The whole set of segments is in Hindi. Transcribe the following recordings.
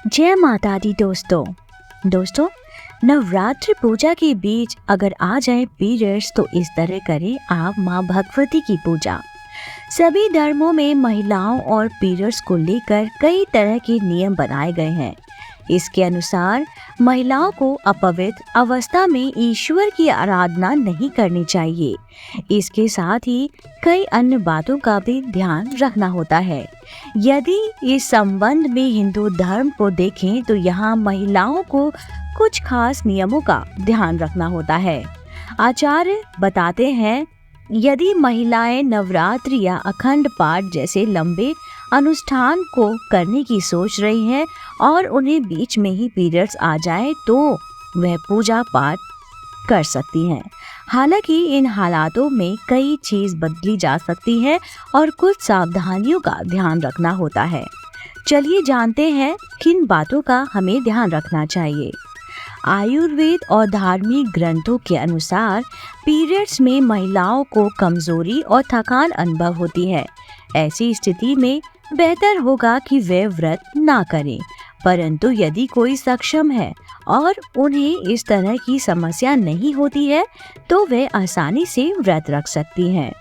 जय माता दी दोस्तों, नवरात्रि पूजा के बीच अगर आ जाए पीरियड्स तो इस तरह करें आप माँ भगवती की पूजा। सभी धर्मों में महिलाओं और पीरियड्स को लेकर कई तरह के नियम बनाए गए हैं। इसके अनुसार महिलाओं को अपवित्र अवस्था में ईश्वर की आराधना नहीं करनी चाहिए। इसके साथ ही कई अन्य बातों का भी ध्यान रखना होता है। यदि इस संबंध में हिंदू धर्म को देखें तो यहाँ महिलाओं को कुछ खास नियमों का ध्यान रखना होता है। आचार्य बताते हैं, यदि महिलाएं नवरात्रि या अखंड पाठ जैसे लंबे अनुष्ठान को करने की सोच रही हैं और उन्हें बीच में ही पीरियड्स आ जाए तो वह पूजा पाठ कर सकती हैं। हालांकि इन हालातों में कई चीज बदली जा सकती है और कुछ सावधानियों का ध्यान रखना होता है। चलिए जानते हैं किन बातों का हमें ध्यान रखना चाहिए। आयुर्वेद और धार्मिक ग्रंथों के अनुसार पीरियड्स में महिलाओं को कमजोरी और थकान अनुभव होती है। ऐसी स्थिति में बेहतर होगा कि वे व्रत ना करें, परंतु यदि कोई सक्षम है और उन्हें इस तरह की समस्या नहीं होती है तो वे आसानी से व्रत रख सकती हैं।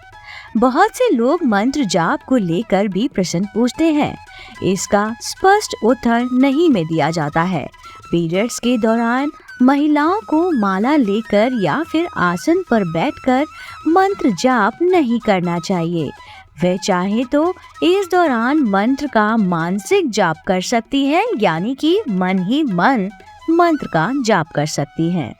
बहुत से लोग मंत्र जाप को लेकर भी प्रश्न पूछते हैं। इसका स्पष्ट उत्तर नहीं में दिया जाता है। पीरियड्स के दौरान महिलाओं को माला लेकर या फिर आसन पर बैठकर मंत्र जाप नहीं करना चाहिए। वे चाहे तो इस दौरान मंत्र का मानसिक जाप कर सकती है, यानी कि मन ही मन मंत्र का जाप कर सकती हैं।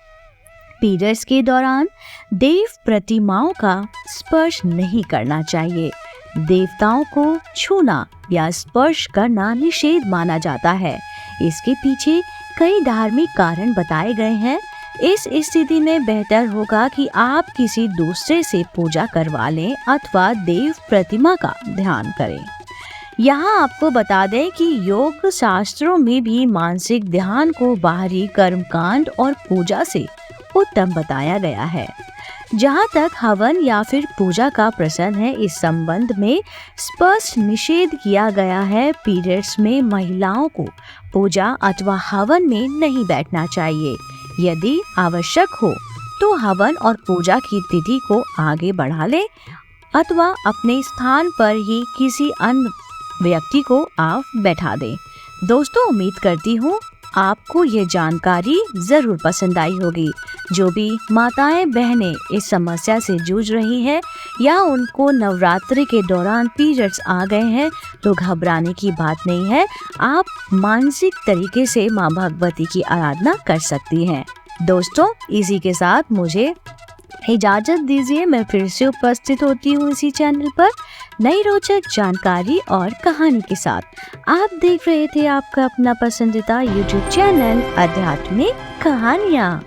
पीरियड्स के दौरान देव प्रतिमाओं का स्पर्श नहीं करना चाहिए। देवताओं को छूना या स्पर्श करना निषेध माना जाता है। इसके पीछे कई धार्मिक कारण बताए गए हैं। इस स्थिति में बेहतर होगा कि आप किसी दूसरे से पूजा करवा लें अथवा देव प्रतिमा का ध्यान करें। यहाँ आपको बता दें कि योग शास्त्रों में भी मानसिक ध्यान को बाहरी कर्मकांड और पूजा से उत्तम बताया गया है। जहाँ तक हवन या फिर पूजा का प्रश्न है, इस संबंध में स्पष्ट निषेध किया गया है। पीरियड्स में महिलाओं को पूजा अथवा हवन में नहीं बैठना चाहिए। यदि आवश्यक हो तो हवन और पूजा की तिथि को आगे बढ़ा ले अथवा अपने स्थान पर ही किसी अन्य व्यक्ति को आप बैठा दें। दोस्तों, उम्मीद करती हूँ आपको ये जानकारी जरूर पसंद आई होगी। जो भी माताएं बहनें इस समस्या से जूझ रही हैं या उनको नवरात्रि के दौरान पीरियड्स आ गए हैं तो घबराने की बात नहीं है। आप मानसिक तरीके से माँ भगवती की आराधना कर सकती हैं। दोस्तों, इसी के साथ मुझे इजाजत दीजिए। मैं फिर से उपस्थित होती हूँ इसी चैनल पर नई रोचक जानकारी और कहानी के साथ। आप देख रहे थे आपका अपना पसंदीदा YouTube चैनल आध्यात्मिक कहानियाँ।